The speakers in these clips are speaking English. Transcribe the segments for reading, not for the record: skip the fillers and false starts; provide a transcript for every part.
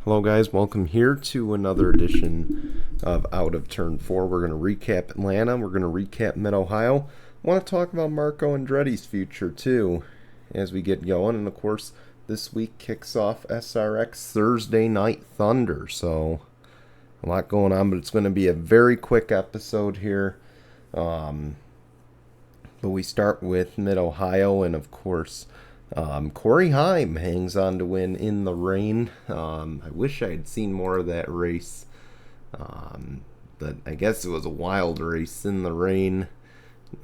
Hello guys, welcome here to another edition of Out of Turn 4. We're going to recap Atlanta, we're going to recap Mid-Ohio. I want to talk about Marco Andretti's future too as we get going. And of course, this week kicks off SRX Thursday Night Thunder. So a lot going on, but it's going to be a very quick episode here. But we start with Mid-Ohio, and of course, Corey Heim hangs on to win in the rain. I wish I had seen more of that race. But I guess it was a wild race in the rain.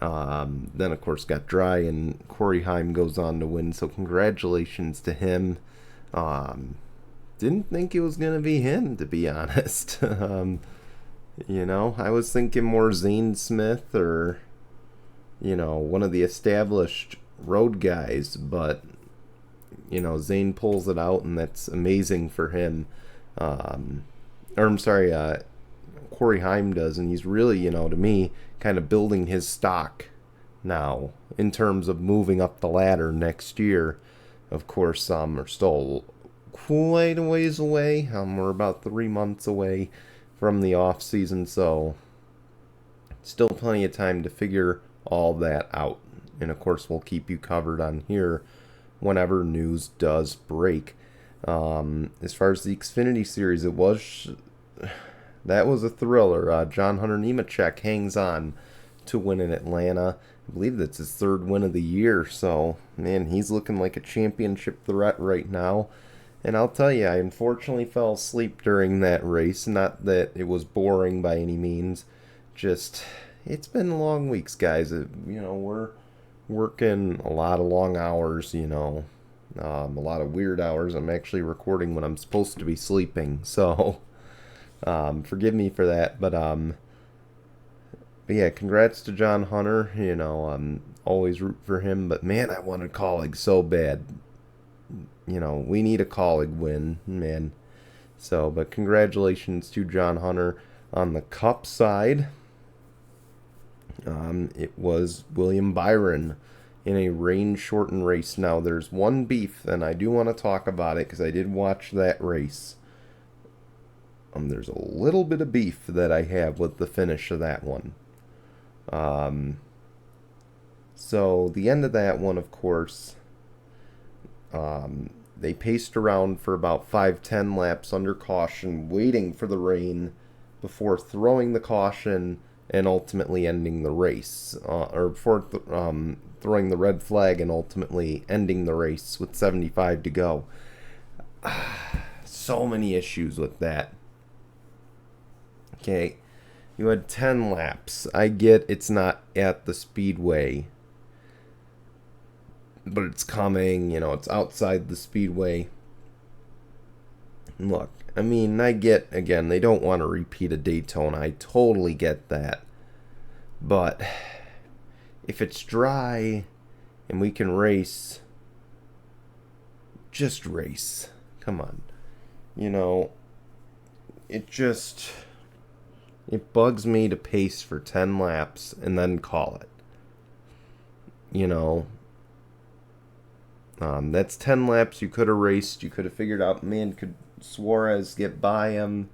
Then, of course, got dry, and Corey Heim goes on to win. So congratulations to him. Didn't think it was going to be him, to be honest. I was thinking more Zane Smith or, one of the established road guys, but Zane pulls it out, and that's amazing for him. Corey Heim does, and he's really, to me, kind of building his stock now in terms of moving up the ladder next year. Of course, we're still quite a ways away. We're about 3 months away from the off season, so still plenty of time to figure all that out. And of course, we'll keep you covered on here whenever news does break. As far as the Xfinity series, that was a thriller. John Hunter Nemechek hangs on to win in Atlanta. I believe that's his third win of the year. So, man, he's looking like a championship threat right now. And I'll tell you, I unfortunately fell asleep during that race. Not that it was boring by any means. Just, it's been long weeks, guys. We're working a lot of long hours, a lot of weird hours. I'm actually recording when I'm supposed to be sleeping, so forgive me for that. But yeah, congrats to John Hunter. Always root for him. But man, I wanted Colleague so bad. We need a Colleague win, man. So, but congratulations to John Hunter. On the Cup side, it was William Byron in a rain-shortened race. Now, there's one beef, and I do want to talk about it because I did watch that race. There's a little bit of beef that I have with the finish of that one. So, the end of that one, of course, they paced around for about 5-10 laps under caution, waiting for the rain before throwing the caution and ultimately ending the race, or before throwing the red flag and ultimately ending the race with 75 to go. So many issues with that. Okay, you had 10 laps. I get it's not at the speedway, but it's coming, it's outside the speedway. Look, I get, again, they don't want to repeat a Daytona. I totally get that. But if it's dry and we can race, just race. Come on. It bugs me to pace for 10 laps and then call it. That's 10 laps you could have raced. You could have figured out, man, could Suarez get by him?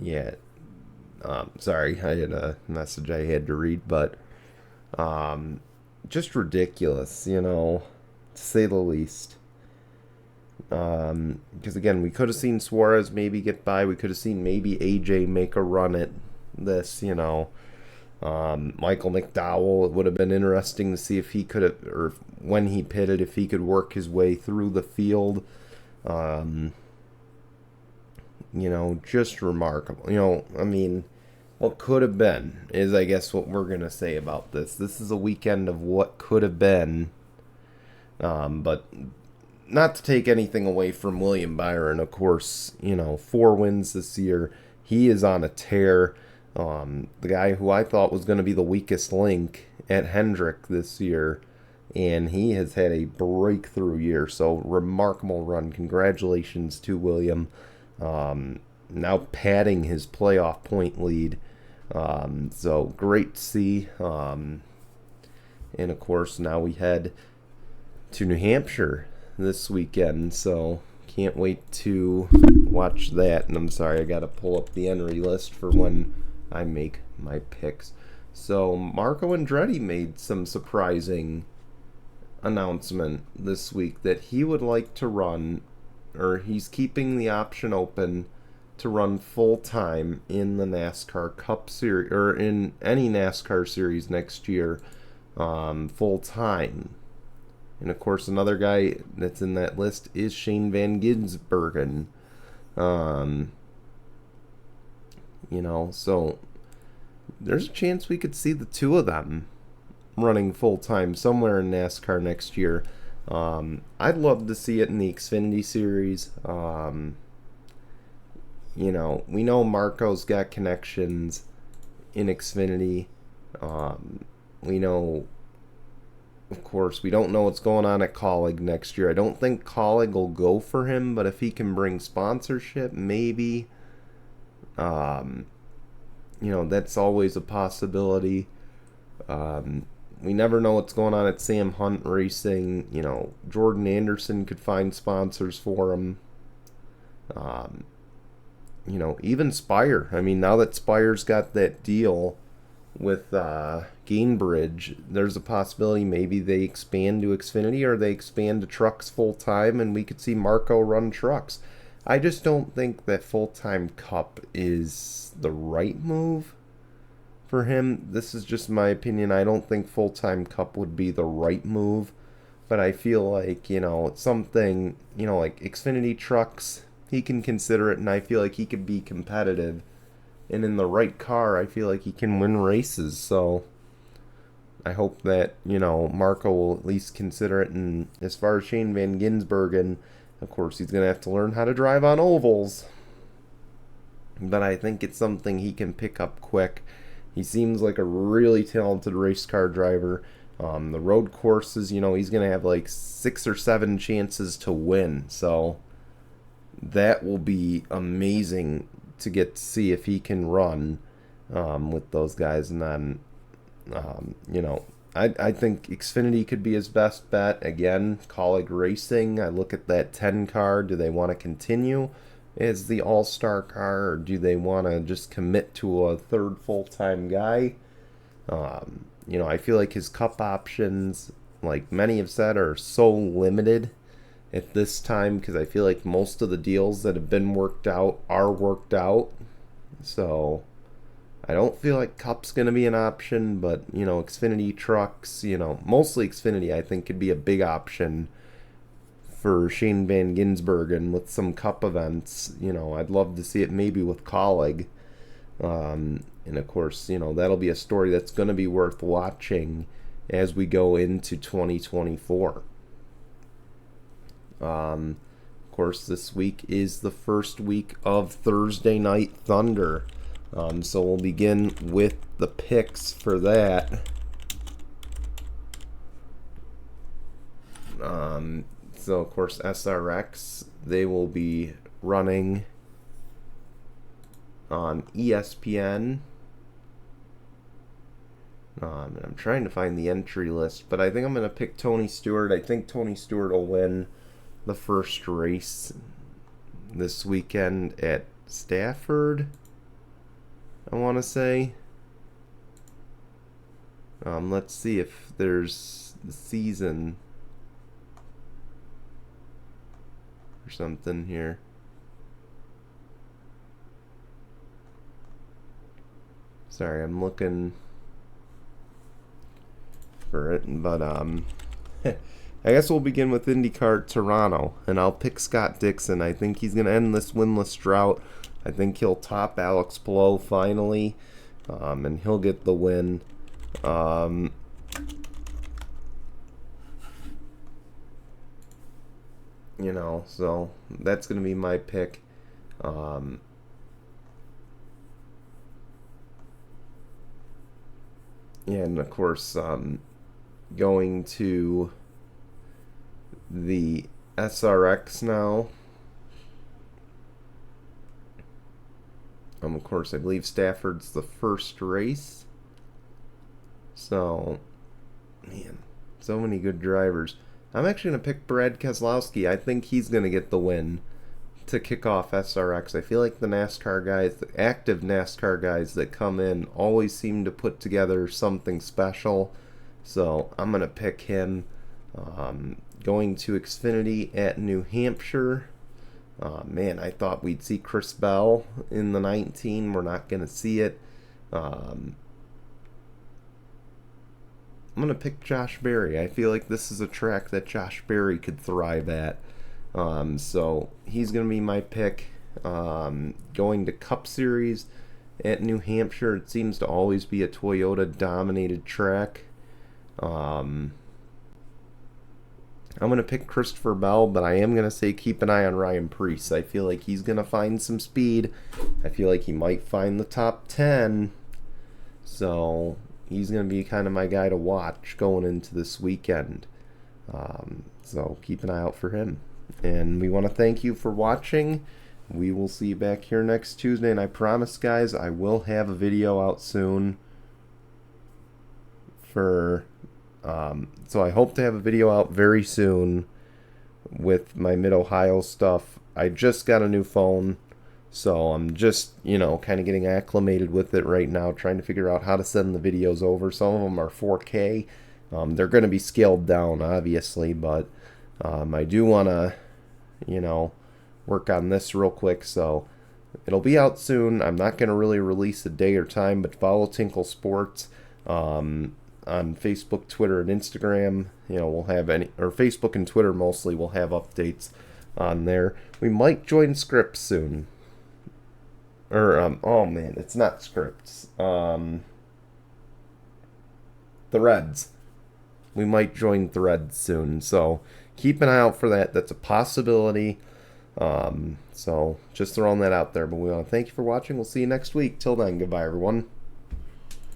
Yeah. Sorry, I had a message I had to read, but just ridiculous, to say the least. Because again, we could have seen Suarez maybe get by. We could have seen maybe AJ make a run at this, Michael McDowell, it would have been interesting to see if he could have, or when he pitted, if he could work his way through the field. Just remarkable. What could have been is, I guess, what we're going to say about this. This is a weekend of what could have been. But not to take anything away from William Byron, of course, 4 wins this year. He is on a tear. The guy who I thought was going to be the weakest link at Hendrick this year, and he has had a breakthrough year. So, remarkable run. Congratulations to William. Now padding his playoff point lead So great to see. And of course, now we head to New Hampshire this weekend. So can't wait to watch that. And I'm sorry, I got to pull up the entry list for when I make my picks. So Marco Andretti made some surprising announcement this week that he would like to run, or he's keeping the option open to run full time in the NASCAR Cup Series or in any NASCAR series next year, full time. And of course, another guy that's in that list is Shane Van Gisbergen. So there's a chance we could see the two of them running full time somewhere in NASCAR next year. I'd love to see it in the Xfinity series. We know Marco's got connections in Xfinity. We know, of course, we don't know what's going on at Colleague next year. I don't think Colleague will go for him, but if he can bring sponsorship, maybe. That's always a possibility. We never know what's going on at Sam Hunt Racing. Jordan Anderson could find sponsors for him. Even Spire. I mean, now that Spire's got that deal with Gainbridge, there's a possibility maybe they expand to Xfinity or they expand to trucks full time and we could see Marco run trucks. I just don't think that full-time Cup is the right move for him. This is just my opinion. I don't think full-time Cup would be the right move. But I feel like, it's something, like Xfinity trucks, he can consider it, and I feel like he could be competitive. And in the right car, I feel like he can win races. So I hope that, Marco will at least consider it. And as far as Shane Van Gisbergen, of course, he's going to have to learn how to drive on ovals. But I think it's something he can pick up quick. He seems like a really talented race car driver. The road courses, he's going to have like 6 or 7 chances to win. So that will be amazing to get to see if he can run with those guys. And then, I think Xfinity could be his best bet. Again, Colleague Racing, I look at that 10 car. Do they want to continue as the all-star car, or do they want to just commit to a third full-time guy? I feel like his Cup options, like many have said, are so limited at this time because I feel like most of the deals that have been worked out are worked out. So I don't feel like Cup's going to be an option, but, Xfinity trucks, mostly Xfinity, I think could be a big option for Shane Van Gisbergen with some Cup events. I'd love to see it maybe with Colleague. And of course, that'll be a story that's going to be worth watching as we go into 2024. Of course, this week is the first week of Thursday Night Thunder. So we'll begin with the picks for that. So, of course, SRX, they will be running on ESPN. And I'm trying to find the entry list, but I think I'm going to pick Tony Stewart. I think Tony Stewart will win the first race this weekend at Stafford, I want to say. Let's see if there's the season or something here. Sorry, I'm looking for it, but I guess we'll begin with IndyCar Toronto, and I'll pick Scott Dixon. I think he's going to end this winless drought. I think he'll top Alex Palou finally, and he'll get the win. So that's going to be my pick. And of course, going to the SRX now. Of course, I believe Stafford's the first race. So, man, so many good drivers. I'm actually going to pick Brad Keselowski. I think he's going to get the win to kick off SRX. I feel like the NASCAR guys, the active NASCAR guys that come in, always seem to put together something special. So I'm going to pick him. Going to Xfinity at New Hampshire. Man, I thought we'd see Chris Bell in the 19. We're not going to see it. I'm going to pick Josh Berry. I feel like this is a track that Josh Berry could thrive at. So he's going to be my pick. Going to Cup Series at New Hampshire, it seems to always be a Toyota-dominated track. I'm going to pick Christopher Bell, but I am going to say keep an eye on Ryan Preece. I feel like he's going to find some speed. I feel like he might find the top 10. So he's going to be kind of my guy to watch going into this weekend. So keep an eye out for him. And we want to thank you for watching. We will see you back here next Tuesday. And I promise, guys, I will have a video out soon for... so I hope to have a video out very soon with my Mid-Ohio stuff. I just got a new phone, so I'm just, kind of getting acclimated with it right now, trying to figure out how to send the videos over. Some of them are 4K. They're going to be scaled down, obviously, but I do want to, work on this real quick, so it'll be out soon. I'm not going to really release a day or time, but follow Tinkle Sports. On Facebook, Twitter, and Instagram, we'll have Facebook and Twitter mostly, we'll have updates on there. We might join Scripts soon. Oh man, it's not Scripts. Threads. We might join Threads soon, so keep an eye out for that. That's a possibility. So just throwing that out there, but we want to thank you for watching. We'll see you next week. Till then, goodbye, everyone.